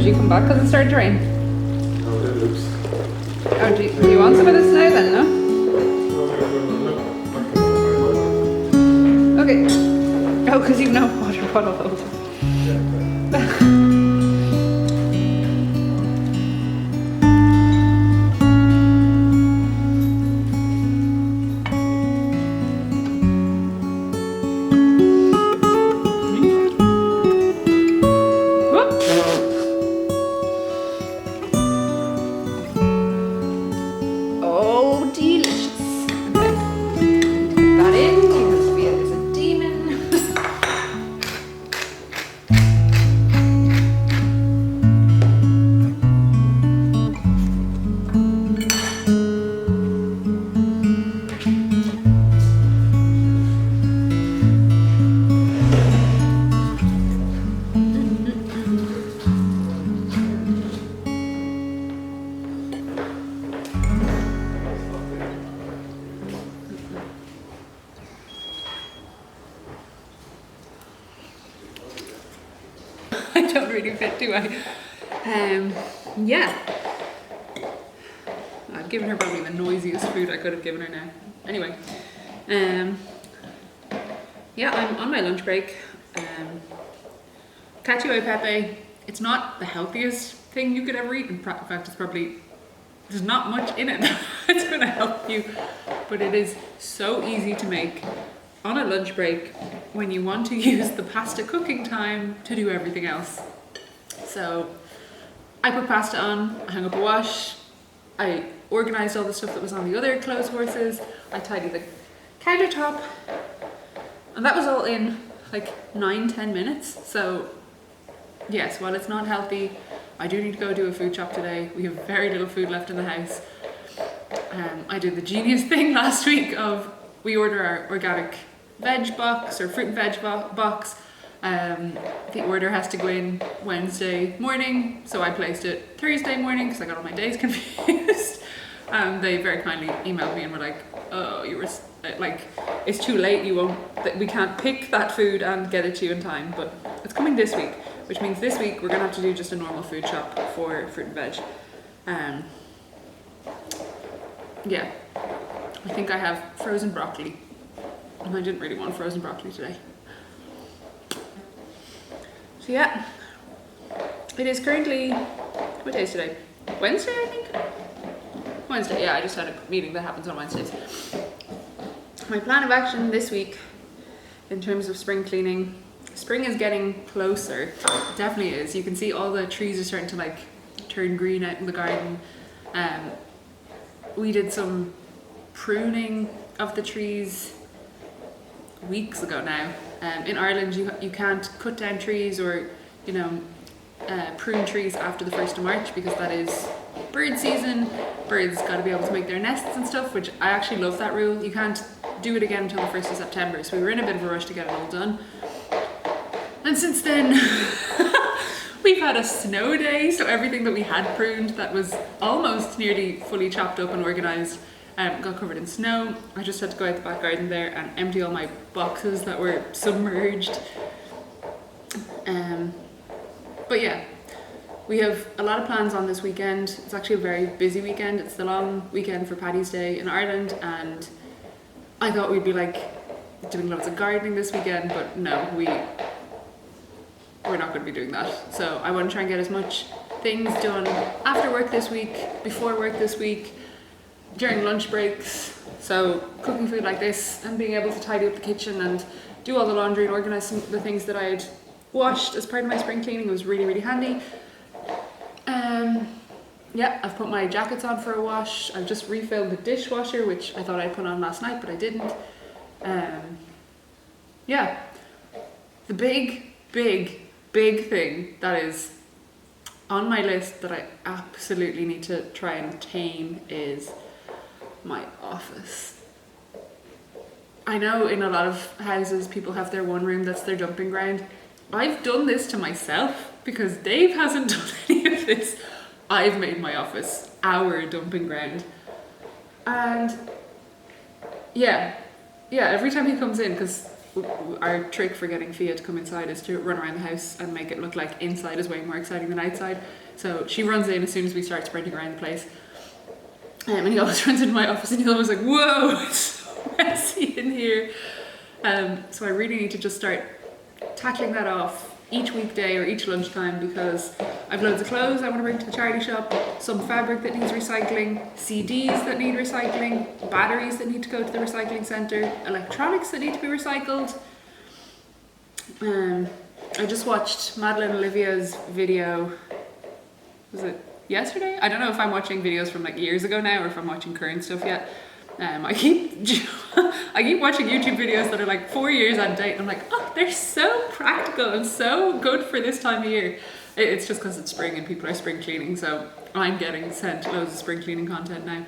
did you come back because it started to rain? No, it looks. Oh, do you want some of this now then, no? Okay. Oh, because you've no water bottle. Oh, delicious. Okay. Put that in because Sophia is a demon. I don't really fit, do I? Yeah. I've given her probably the noisiest food I could have given her now. Anyway, yeah, I'm on my lunch break. Cacio e pepe, it's not the healthiest thing you could ever eat. In fact, it's probably, there's not much in it that's going to help you, but it is so easy to make on a lunch break when you want to use the pasta cooking time to do everything else. So I put pasta on, I hung up a wash, I organised all the stuff that was on the other clothes horses, I tidied the countertop, and that was all in like 9-10 minutes. So yes, while it's not healthy, I do need to go do a food shop today. We have very little food left in the house. I did the genius thing last week of we order our organic veg box or fruit and veg box. The order has to go in Wednesday morning, so I placed it Thursday morning because I got all my days confused. They very kindly emailed me and were like, oh, you were like, it's too late, we can't pick that food and get it to you in time, but it's coming this week, which means this week we're gonna have to do just a normal food shop for fruit and veg. Yeah, I think I have frozen broccoli, and I didn't really want frozen broccoli today. So yeah, it is currently, what day is today? Wednesday, I think? Wednesday, yeah, I just had a meeting that happens on Wednesdays. My plan of action this week in terms of spring cleaning, spring is getting closer, it definitely is. You can see all the trees are starting to like turn green out in the garden. We did some pruning of the trees weeks ago now. In Ireland, you can't cut down trees or, prune trees after the 1st of March because that is bird season. Birds got to be able to make their nests and stuff, which I actually love that rule. You can't do it again until the 1st of September, so we were in a bit of a rush to get it all done. And since then, we've had a snow day, so everything that we had pruned that was almost nearly fully chopped up and organised got covered in snow. I just had to go out the back garden there and empty all my boxes that were submerged. But yeah, we have a lot of plans on this weekend. It's actually a very busy weekend. It's the long weekend for Paddy's Day in Ireland, and I thought we'd be like doing loads of gardening this weekend, but no, we're not going to be doing that. So I want to try and get as much things done after work this week, before work this week, during lunch breaks. So cooking food like this and being able to tidy up the kitchen and do all the laundry and organise the things that I had washed as part of my spring cleaning was really, really handy. Yeah, I've put my jackets on for a wash. I've just refilled the dishwasher, which I thought I'd put on last night, but I didn't. Yeah, the big thing that is on my list that I absolutely need to try and tame is my office. I know in a lot of houses people have their one room that's their dumping ground. I've done this to myself because Dave hasn't done any of this. I've made my office our dumping ground. And yeah, every time he comes in, because our trick for getting Fia to come inside is to run around the house and make it look like inside is way more exciting than outside. So she runs in as soon as we start sprinting around the place. And he always runs into my office and he's always like, whoa, it's so messy in here. So I really need to just start tackling that off each weekday or each lunchtime, because I've loads of clothes I want to bring to the charity shop, some fabric that needs recycling, CDs that need recycling, batteries that need to go to the recycling centre, electronics that need to be recycled. I just watched Madeline Olivia's video, was it yesterday? I don't know if I'm watching videos from like years ago now or if I'm watching current stuff yet. I keep watching YouTube videos that are like 4 years out of date and I'm like, oh, they're so practical and so good for this time of year. It's just because it's spring and people are spring cleaning, so I'm getting sent loads of spring cleaning content now.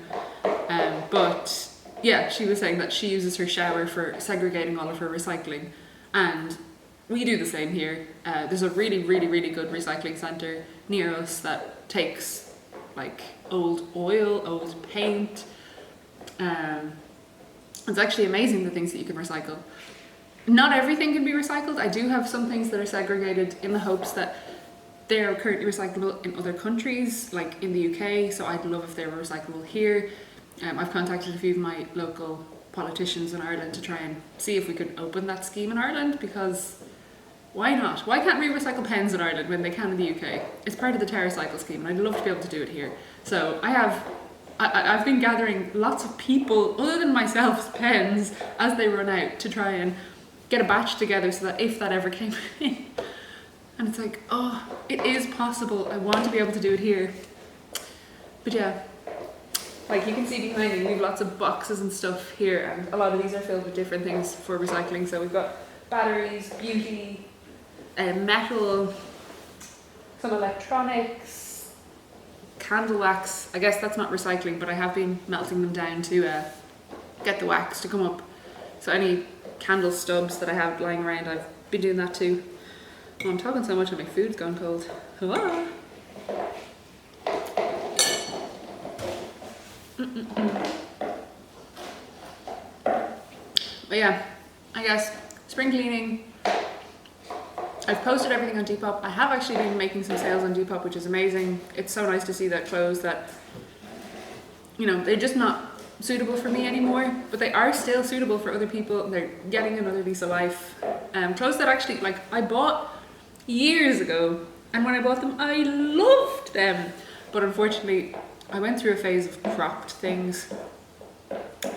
But yeah, she was saying that she uses her shower for segregating all of her recycling, and we do the same here. There's a really good recycling centre near us that takes like old oil, old paint. It's actually amazing the things that you can recycle. Not everything can be recycled. I do have some things that are segregated in the hopes that they're currently recyclable in other countries, like in the UK, so I'd love if they were recyclable here. I've contacted a few of my local politicians in Ireland to try and see if we could open that scheme in Ireland, because why not? Why can't we recycle pens in Ireland when they can in the UK? It's part of the TerraCycle scheme and I'd love to be able to do it here. So I've been gathering lots of people, other than myself's pens, as they run out, to try and get a batch together so that if that ever came in. And it's like, oh, it is possible. I want to be able to do it here. But yeah, like you can see behind me, we have lots of boxes and stuff here, and a lot of these are filled with different things for recycling. So we've got batteries, beauty, metal, some electronics, candle wax. I guess that's not recycling, but I have been melting them down to get the wax to come up. So any candle stubs that I have lying around, I've been doing that too. Oh, I'm talking so much and my food's gone cold. Hello. But yeah, I guess spring cleaning. I've posted everything on Depop. I have actually been making some sales on Depop, which is amazing. It's so nice to see that clothes that, you know, they're just not suitable for me anymore, but they are still suitable for other people. They're getting another lease of life. Clothes that actually, like, I bought years ago, and when I bought them, I loved them. But unfortunately, I went through a phase of cropped things.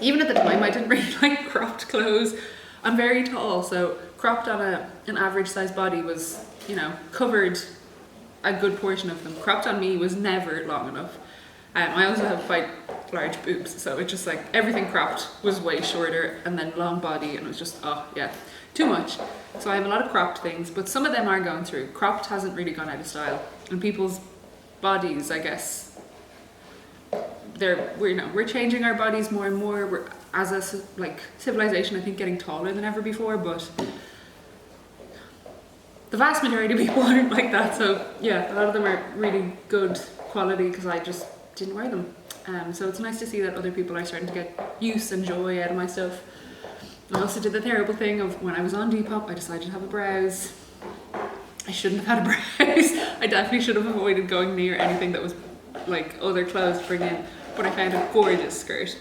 Even at the time, I didn't really like cropped clothes. I'm very tall, so cropped on an average size body was, you know, covered a good portion of them. Cropped on me was never long enough. I also have quite large boobs, so it just like everything cropped was way shorter, and then long body, and it was just, oh yeah, too much. So I have a lot of cropped things, but some of them are going through. Cropped hasn't really gone out of style, and people's bodies, I guess, we're changing our bodies more and more. We're, as a civilization, I think, getting taller than ever before, but the vast majority of people aren't like that. So yeah, a lot of them are really good quality because I just didn't wear them. So it's nice to see that other people are starting to get use and joy out of my stuff. I also did the terrible thing of when I was on Depop, I decided to have a browse. I shouldn't have had a browse. I definitely should have avoided going near anything that was like other clothes to bring in. But I found a gorgeous skirt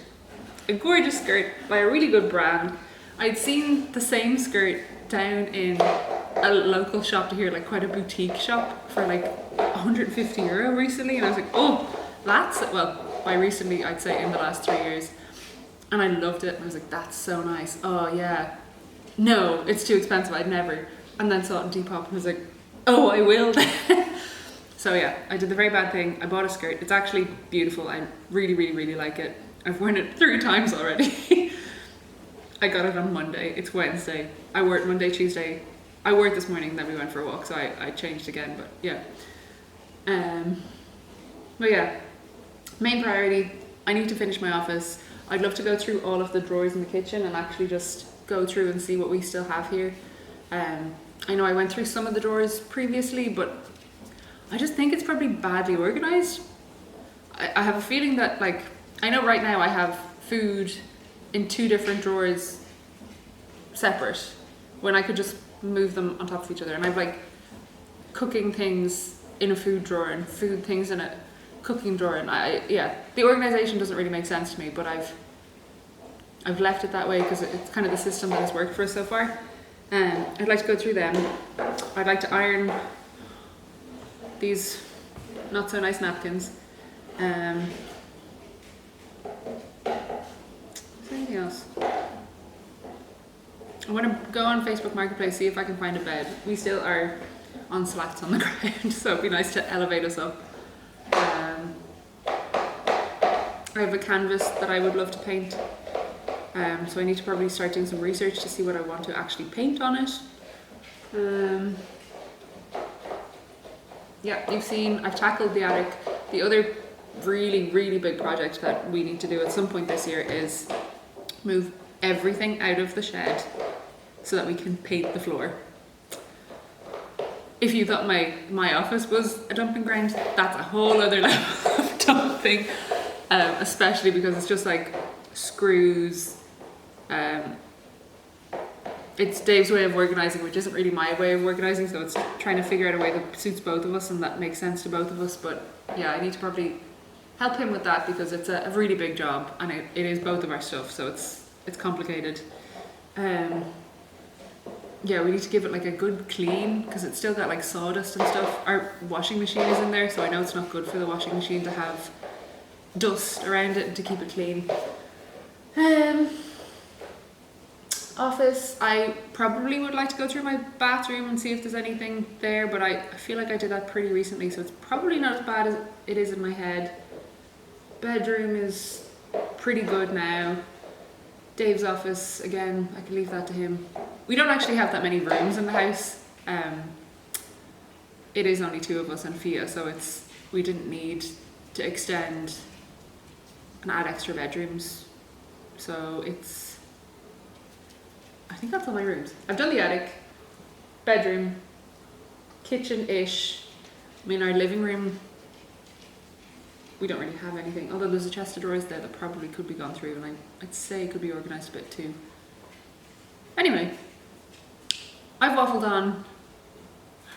by a really good brand. I'd seen the same skirt down in a local shop to here, like quite a boutique shop, for like €150 recently, and I was like, oh, that's it. Well, by recently I'd say in the last 3 years, and I loved it, and I was like, that's so nice. Oh yeah, no, it's too expensive, I'd never. And then saw it in Depop and was like, oh, I will. So yeah, I did the very bad thing. I bought a skirt. It's actually beautiful. I really like it. I've worn it 3 times already. I got it on Monday. It's Wednesday. I wore it Monday, Tuesday. I wore it this morning, then we went for a walk, so I changed again, but yeah. But yeah, main priority, I need to finish my office. I'd love to go through all of the drawers in the kitchen and actually just go through and see what we still have here. I know I went through some of the drawers previously, but I just think it's probably badly organized. I have a feeling that, like, I know right now I have food in 2 different drawers separate, when I could just move them on top of each other. And I've like cooking things in a food drawer and food things in a cooking drawer, and the organization doesn't really make sense to me, but I've left it that way because it's kind of the system that has worked for us so far. I'd like to go through them. I'd like to iron these not so nice napkins. Is there anything else? I want to go on Facebook Marketplace, see if I can find a bed. We still are on slats on the ground, so it'd be nice to elevate us up. I have a canvas that I would love to paint, so I need to probably start doing some research to see what I want to actually paint on it. Yeah, you've seen I've tackled the attic. The other really, really big project that we need to do at some point this year is move everything out of the shed so that we can paint the floor. If you thought my office was a dumping ground, that's a whole other level of dumping, especially because it's just like screws. It's Dave's way of organising, which isn't really my way of organising, so it's trying to figure out a way that suits both of us and that makes sense to both of us. But yeah, I need to probably help him with that because it's a really big job and it is both of our stuff, so it's complicated. Yeah, we need to give it like a good clean because it's still got like sawdust and stuff. Our washing machine is in there, so I know it's not good for the washing machine to have dust around it and to keep it clean. Office, I probably would like to go through my bathroom and see if there's anything there, but I feel like I did that pretty recently, so it's probably not as bad as it is in my head. Bedroom is pretty good now. Dave's office, again, I can leave that to him. We don't actually have that many rooms in the house. It is only 2 of us and Fia, so we didn't need to extend and add extra bedrooms. So I think that's all my rooms. I've done the attic, bedroom, kitchen-ish. I mean, our living room, we don't really have anything, although there's a chest of drawers there that probably could be gone through, and I'd say it could be organised a bit too. Anyway, I've waffled on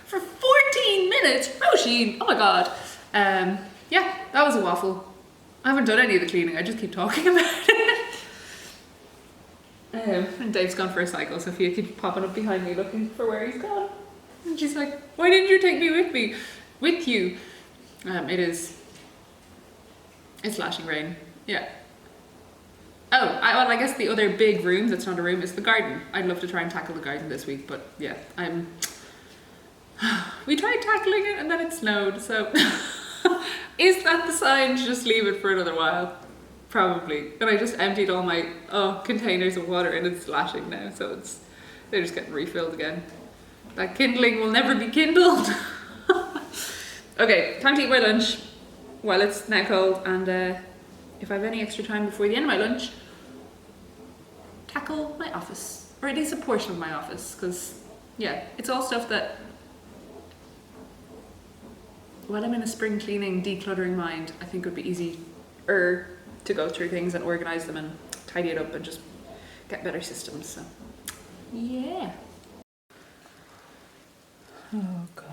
for 14 minutes. Roisin, oh my god. Yeah, that was a waffle. I haven't done any of the cleaning, I just keep talking about it. And Dave's gone for a cycle. Sophia keeps popping up behind me looking for where he's gone. And she's like, why didn't you take me with you? It's lashing rain. Yeah. Oh, I guess the other big room that's not a room is the garden. I'd love to try and tackle the garden this week, but yeah, we tried tackling it and then it snowed, so is that the sign to just leave it for another while? Probably. And I just emptied all my containers of water and it's lashing now, so they're just getting refilled again. That kindling will never be kindled. Okay, time to eat my lunch while it's now cold, and if I have any extra time before the end of my lunch, tackle my office, or at least a portion of my office, because yeah, it's all stuff that when I'm in a spring cleaning, decluttering mind, I think would be easier to go through things and organise them and tidy it up and just get better systems, so yeah. Oh god.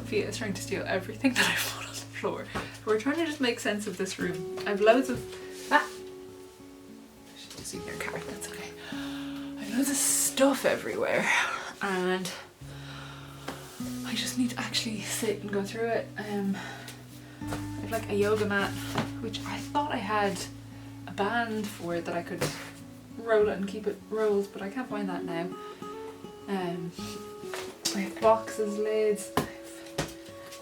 Fia is trying to steal everything that I put on the floor. We're trying to just make sense of this room. I have loads of she's using your card, that's okay. I have loads of stuff everywhere and I just need to actually sit and go through it. I have like a yoga mat, which I thought I had a band for that I could roll it and keep it rolled, but I can't find that now. I have boxes, lids, I have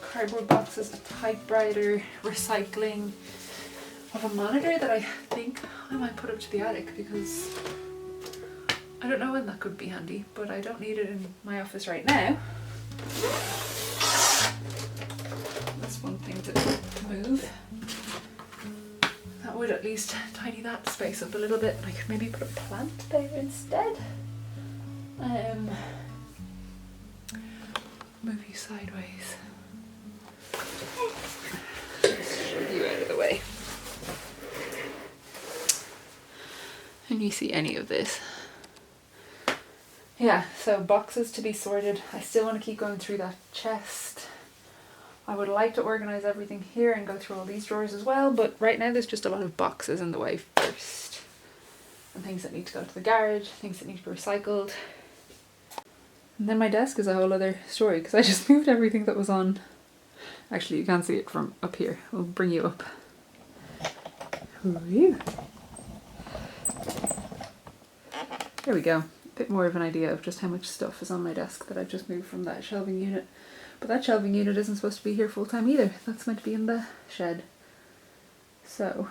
cardboard boxes, a typewriter, recycling. I have a monitor that I think I might put up to the attic because I don't know when that could be handy, but I don't need it in my office right now. That's one thing to move. That would at least tidy that space up a little bit. I could maybe put a plant there instead. Move you sideways. Just shove you out of the way. Can you see any of this? Yeah, so boxes to be sorted. I still want to keep going through that chest. I would like to organise everything here and go through all these drawers as well, but right now there's just a lot of boxes in the way first. And things that need to go to the garage, things that need to be recycled. And then my desk is a whole other story because I just moved everything that was on. Actually, you can't see it from up here. We'll bring you up. Ooh. There we go. A bit more of an idea of just how much stuff is on my desk that I've just moved from that shelving unit. But that shelving unit isn't supposed to be here full time either. That's meant to be in the shed. So,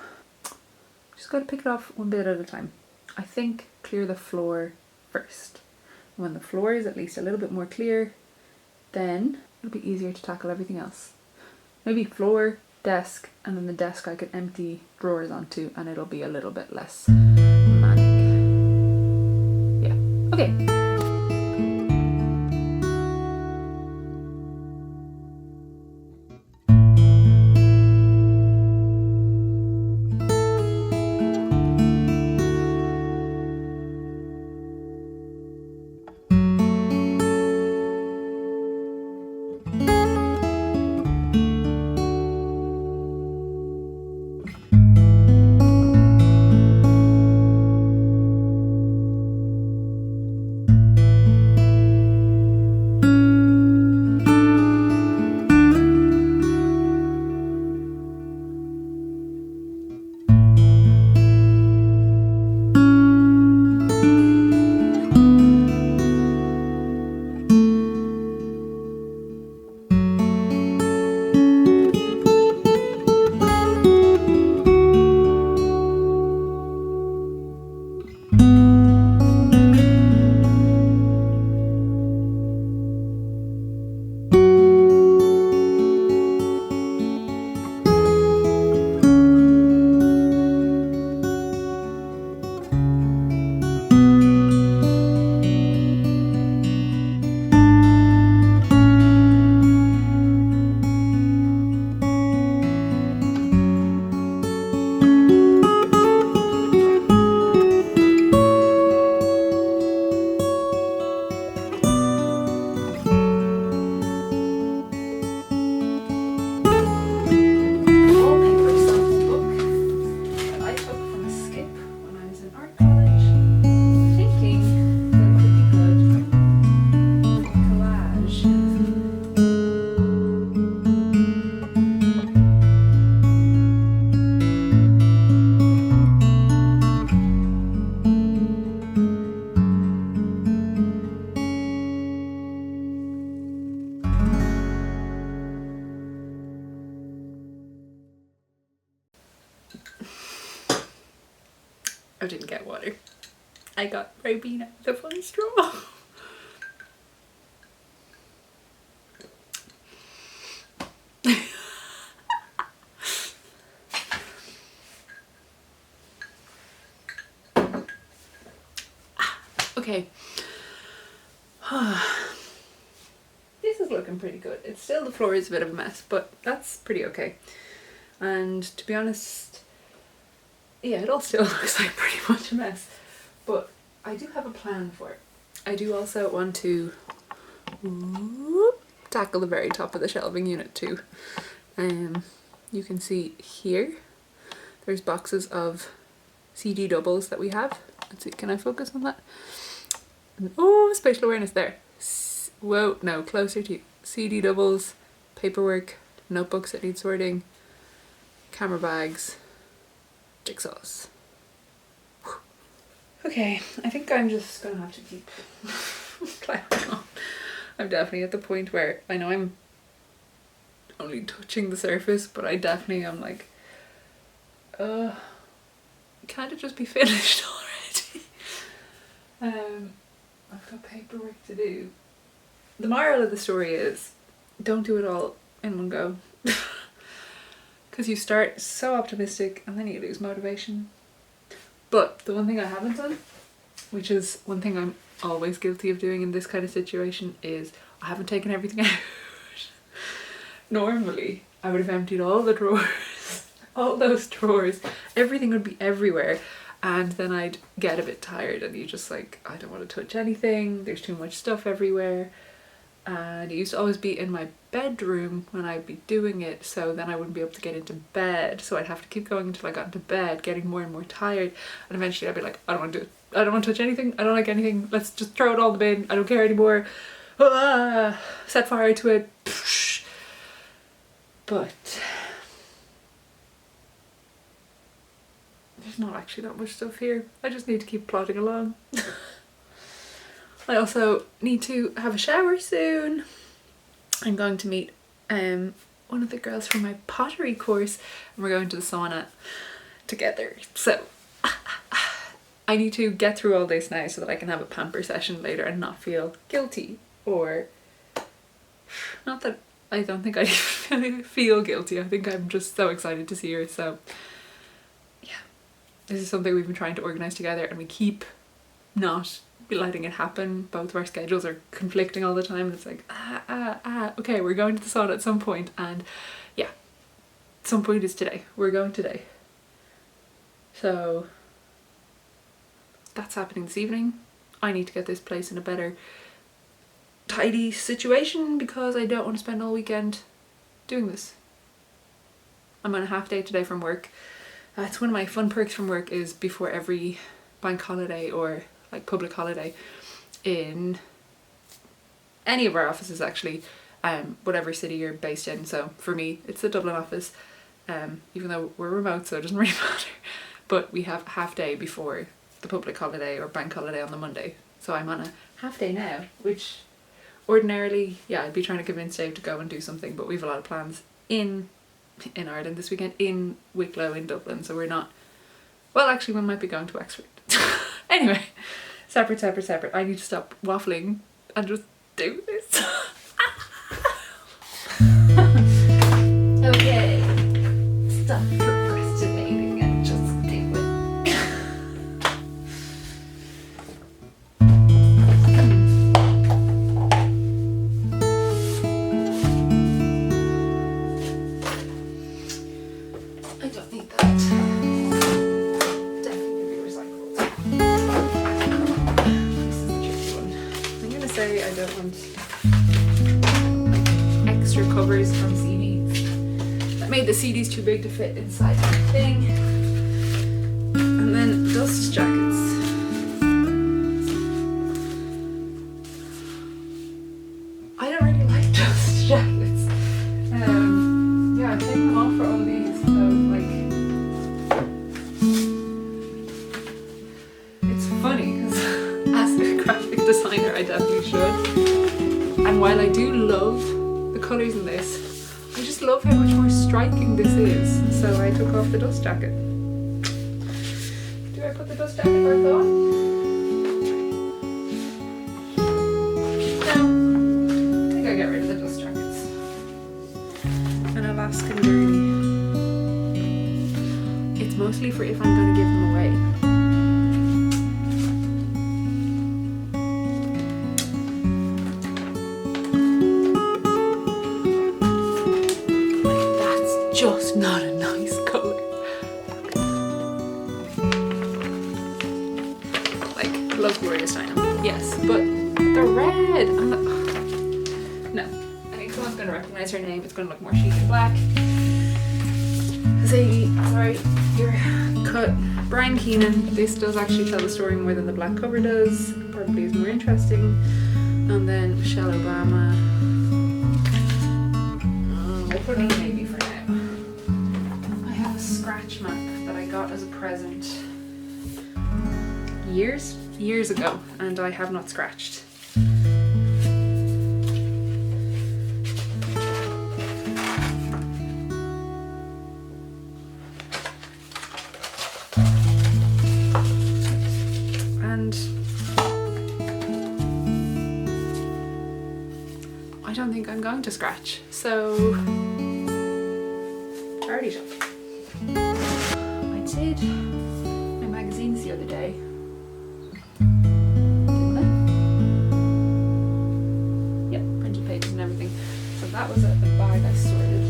just got to pick it off one bit at a time. I think clear the floor first. When the floor is at least a little bit more clear, then it'll be easier to tackle everything else. Maybe floor, desk, and then the desk I could empty drawers onto and it'll be a little bit less manic. Yeah, okay. I didn't get water. I got Ribena, the fun straw. Okay. This is looking pretty good. It's still, the floor is a bit of a mess, but that's pretty okay. And to be honest, yeah, it all still looks like pretty much a mess, but I do have a plan for it. I do also want to tackle the very top of the shelving unit too. You can see here there's boxes of CD doubles that we have. Let's see, can I focus on that? Oh, spatial awareness there. Whoa, no, closer to you. CD doubles, paperwork, notebooks that need sorting, camera bags, jigsaws. Whew. Okay, I think I'm just gonna have to keep climbing on. I'm definitely at the point where I know I'm only touching the surface, but I definitely am like, can't it just be finished already? I've got paperwork to do. The moral of the story is, don't do it all in one go. Because you start so optimistic and then you lose motivation. But the one thing I haven't done, which is one thing I'm always guilty of doing in this kind of situation, is I haven't taken everything out. Normally, I would have emptied all the drawers, all those drawers, everything would be everywhere, and then I'd get a bit tired and you just like, I don't want to touch anything, there's too much stuff everywhere. And it used to always be in my bedroom when I'd be doing it, so then I wouldn't be able to get into bed, so I'd have to keep going until I got into bed, getting more and more tired, and eventually I'd be like, I don't want to do it, I don't want to touch anything, I don't like anything, let's just throw it all in the bin, I don't care anymore, set fire to it. But there's not actually that much stuff here, I just need to keep plodding along. I also need to have a shower soon. I'm going to meet one of the girls from my pottery course and we're going to the sauna together. So I need to get through all this now so that I can have a pamper session later and not feel guilty, or not that I don't think I even feel guilty. I think I'm just so excited to see her. So yeah, this is something we've been trying to organise together and we keep not letting it happen. Both of our schedules are conflicting all the time and it's like okay, we're going to the sauna at some point, and yeah, some point is today. We're going today. So that's happening this evening. I need to get this place in a better tidy situation because I don't want to spend all weekend doing this. I'm on a half day today from work. It's one of my fun perks from work is before every bank holiday or like public holiday in any of our offices actually, whatever city you're based in. So for me it's the Dublin office, even though we're remote so it doesn't really matter, but we have a half day before the public holiday or bank holiday on the Monday. So I'm on a half day now, which ordinarily, yeah, I'd be trying to convince Dave to go and do something, but we've a lot of plans in Ireland this weekend, in Wicklow in Dublin, so we're not, well actually we might be going to Wexford. Anyway, separate. I need to stop waffling and just do this. Okay, stop procrastinating and just do it. I don't need that. I don't want extra covers from CDs. That made the CDs too big to fit inside the thing. And then dust jackets. I don't really like dust jackets. Yeah, I'm taking them off for all these, so like it's funny because as a graphic designer I definitely should, and while I do love the colours in this, I just love how much more striking this is, so I took off the dust jacket. Do I put the dust jacket back on? No, I think I get rid of the dust jackets. An Alaskan journey. It's mostly for if I'm going to give them away. Just not a nice colour. Like, love Gloria Steinem, yes, but the red, I'm not, No, I think someone's going to recognise her name. It's going to look more chic in black. Zadie, sorry, your cut. Brian Keenan. This does actually tell the story more than the black cover does. Probably is more interesting. And then Michelle Obama. We'll put it on maybe for now. I have a scratch map that I got as a present years ago, and I have not scratched. And I don't think I'm going to scratch, so party shop. I did my magazines the other day. That was a bag I sorted.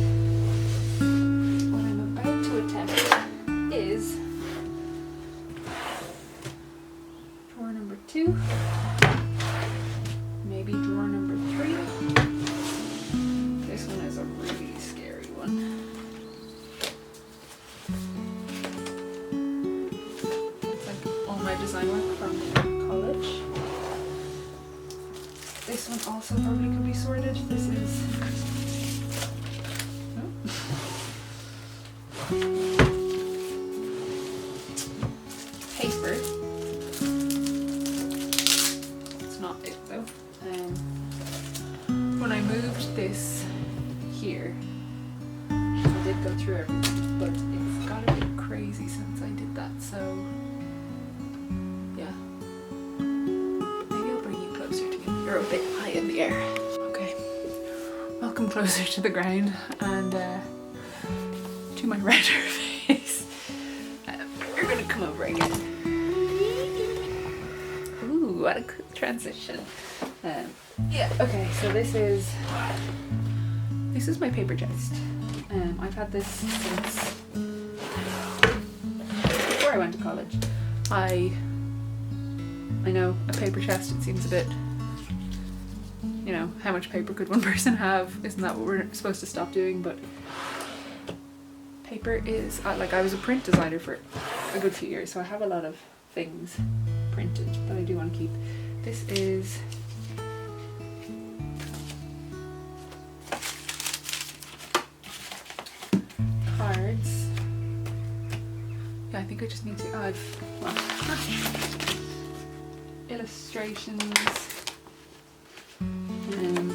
What I'm about to attempt is drawer number 2, maybe drawer number 3. This one is a really scary one. It's like all my design work from college. This one also probably could be sorted. This is paper. It's not it though. When I moved this here, I did go through everything, but it's got a bit crazy since I did that, so yeah. Maybe I'll bring you closer to me. You're a bit high in the air. Okay, welcome closer to the ground and to my redder face. You're gonna come over again. Ooh, what a quick transition. Yeah, okay, so this is my paper chest. I've had this since before I went to college. I know a paper chest, it seems a bit, you know, how much paper could one person have? Isn't that what we're supposed to stop doing? But paper is, like, I was a print designer for a good few years, so I have a lot of things printed that I do want to keep. This is cards. Yeah, I think I just need to, illustrations, and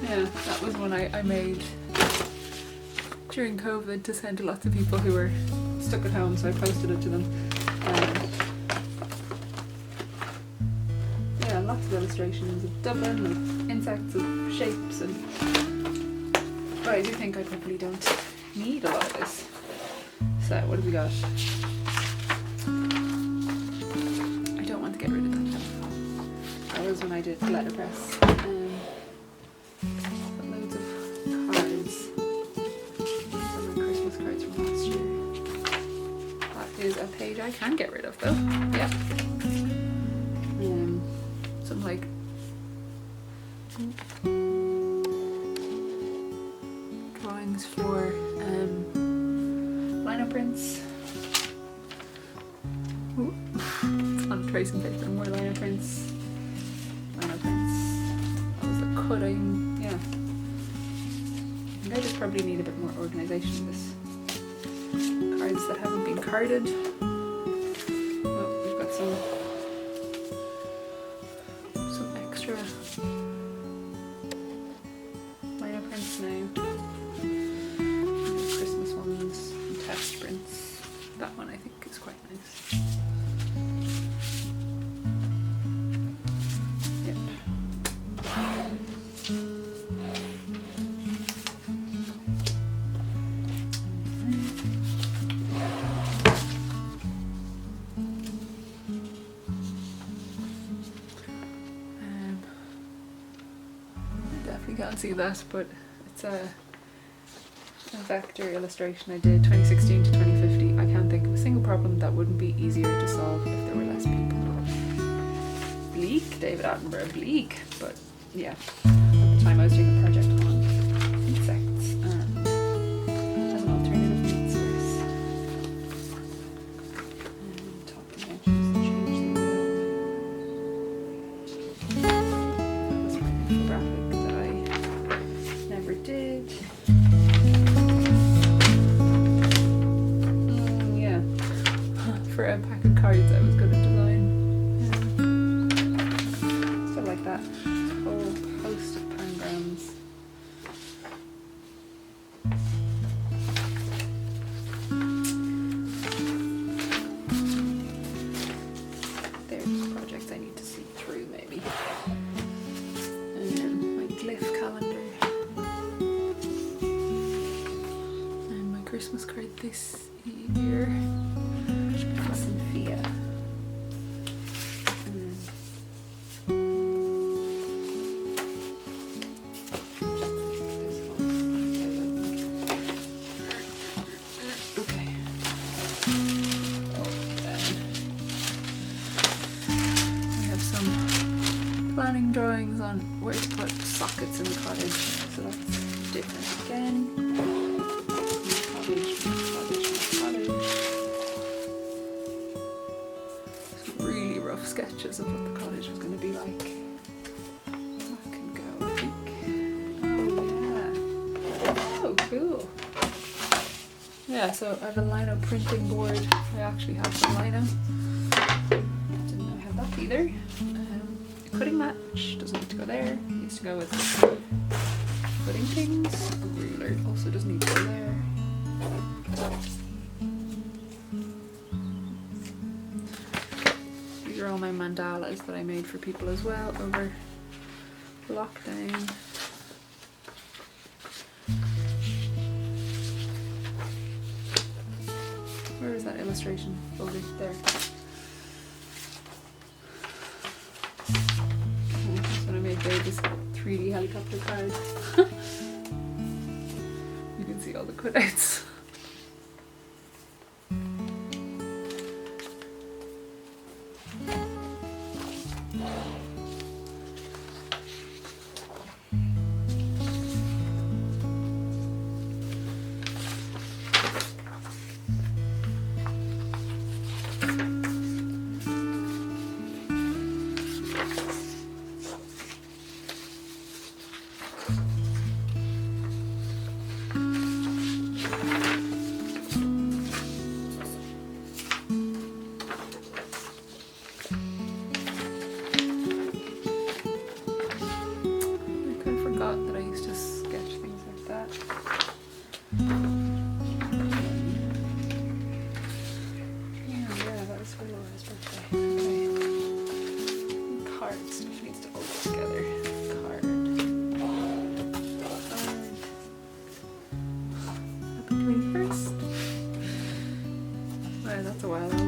yeah, that was one I made during COVID to send to lots of people who were stuck at home, so I posted it to them. Yeah, lots of illustrations of Dublin, of insects, of shapes, and but I do think I probably don't need a lot of this. So what have we got? I don't want to get rid of that. That was when I did letterpress. Loads of cards. Some of my Christmas cards from last year. That is a page I can get rid of though. Yep. Some like drawings for lino prints. Ooh. It's not tracing paper, more lino prints. Lino prints. That was the cutting, yeah. I think I just probably need a bit more organisation in this. Cards that haven't been carded. Oh, we've got some extra lino prints now. Christmas ones and test prints. That one I think is quite nice. Yep. Definitely can't see that, but it's a vector illustration I did 2016 to 2050. I can't think of a single problem that wouldn't be easier to solve if there were less people. The bleak, David Attenborough bleak, but yeah, at the time I was doing a project on insects and as an alternative meat source. And top dimensions change the wheel. That was my infographic that I never did. Yeah, for a pack of cards I was going to design. Still like that whole host of pangrams. There's projects I need to see through maybe. And my glyph calendar. And my Christmas card this year. Cynthia. Okay. I have some planning drawings on where to put sockets in the cottage, so that's different again. Cottage. Some really rough sketches of what the cottage was going to be like. That can go, I think. Oh, yeah. Oh, cool. Yeah, so I have a lino printing board. I actually have some lino. Didn't know I had that either. Cutting match doesn't need to go there. Needs to go with cutting things. A ruler also doesn't need to go there. These are all my mandalas that I made for people as well over lockdown. Where is that illustration? Over there. That's when I made David's 3D helicopter card. You can see all the cutouts. That I used to sketch things like that. Yeah, that was for Laura's birthday. Okay. Cards, which needs to all go together. Card. Happy 21st. Wow, that's a while old.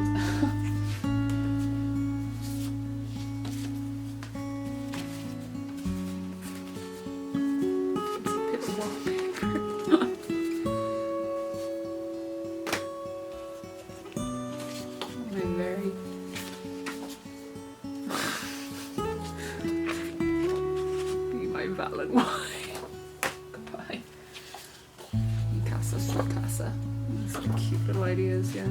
Valid wine. Goodbye. Casa sur casa. Some cute little ideas, yeah.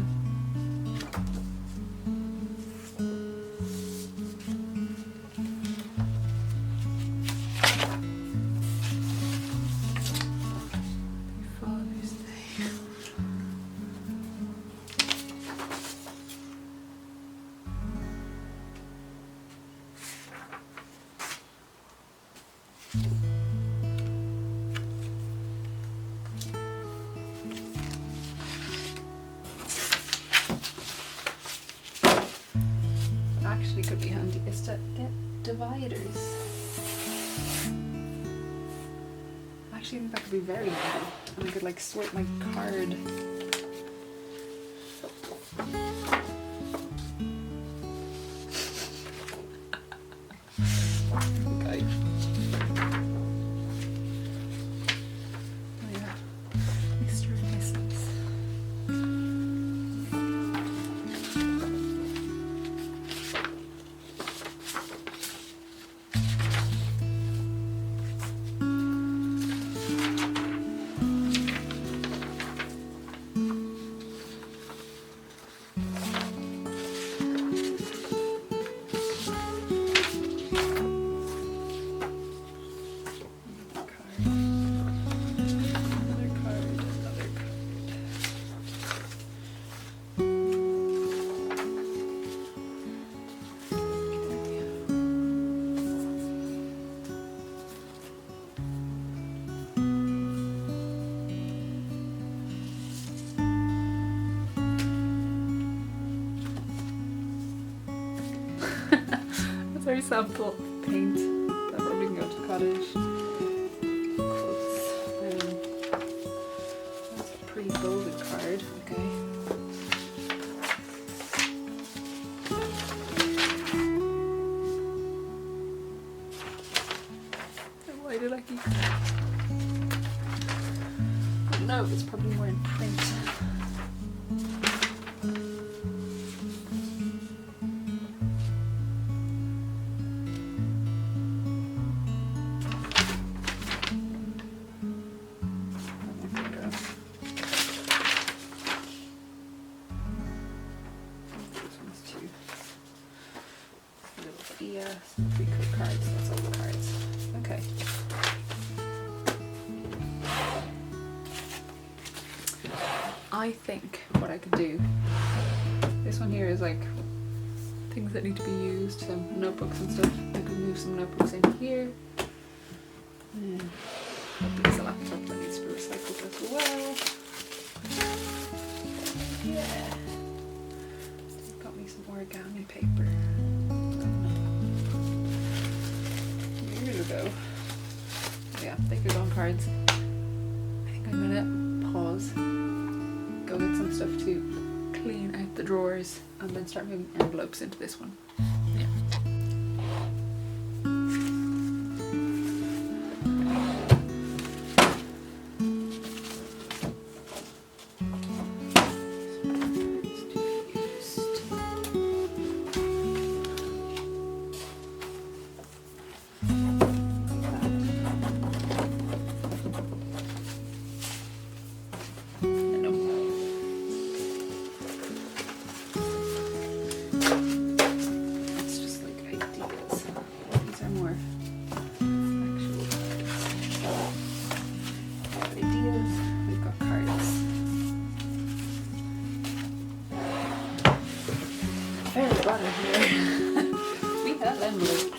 Father's Day. Actually could be handy is to get dividers. I actually think that could be very handy. And I could like sort my card. Okay. Oh yeah. Mixture of misses. sample paint that probably can go to the cottage. That's a pre-folded card, okay. Why did I keep that? No, it's probably more in print. Yeah, some pre-cut cards, that's all the cards. Okay. I think what I could do, this one here is like things that need to be used, some notebooks and stuff. I could move some notebooks in here. There's a laptop that needs to be recycled as well. Yeah. Got me some origami paper. Years ago. Yeah, they could go on cards. I think I'm gonna pause, go get some stuff to clean out the drawers, and then start moving envelopes into this one. Yeah. We have envelopes.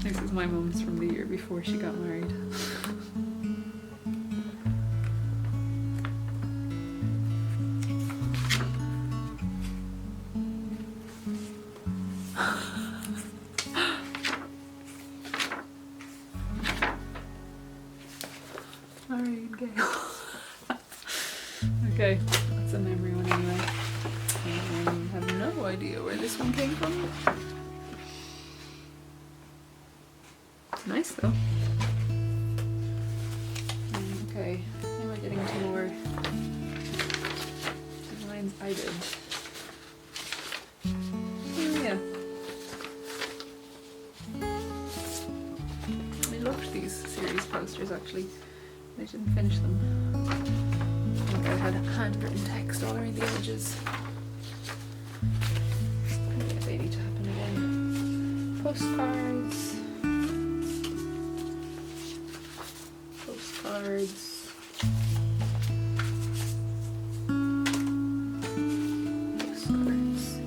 This is my mum's from the year before she got married. Okay. Okay, that's a memory one anyway. I have no idea where this one came from. Nice though. Okay, now we're getting into more designs I did. Oh yeah. I loved these series posters actually. I didn't finish them. I think I had handwritten text all around the edges. I think they need to happen again. Postcards. Postcards. Postcards.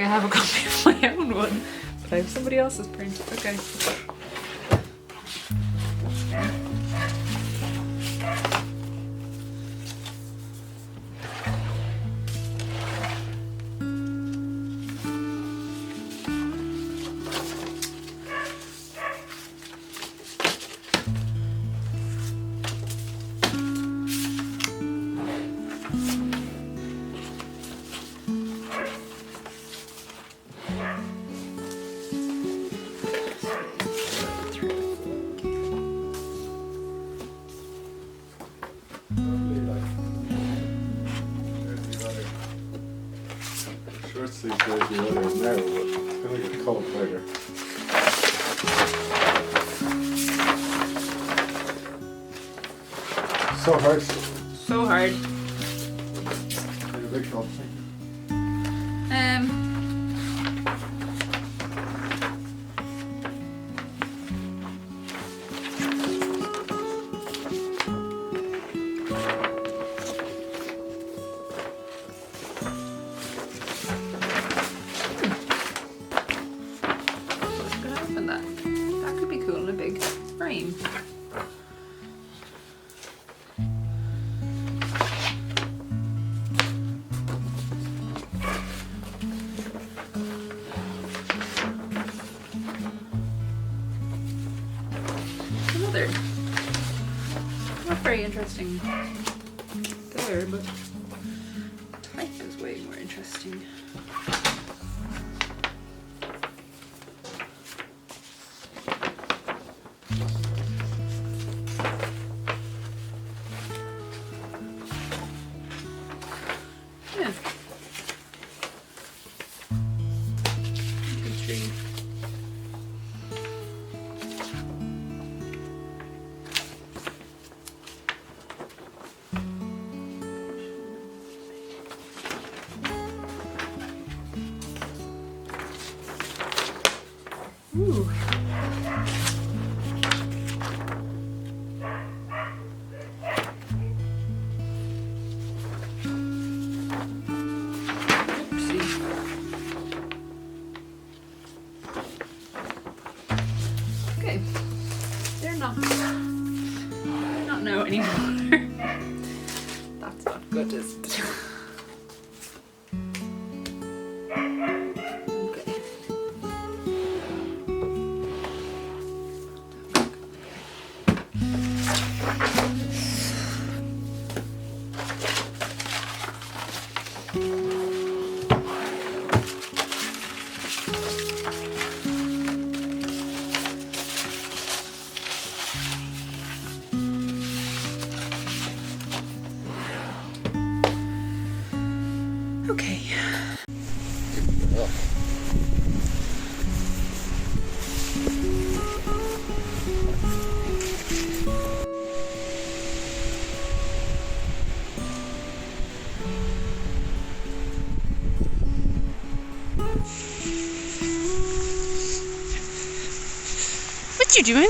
have a copy of my own one, but I have somebody else's print. Okay. Short sleeve jersey weather now, but it's gonna get cold later. So hard. So hard. Like a big company. Gonna open that. That could be cool in a big frame. Another. Not very interesting there, but type is way more interesting. Yeah. Intriguing. Ooh. Oopsie. Okay. They're not now anymore. That's not good, is it? Okay. Okay. What you doing?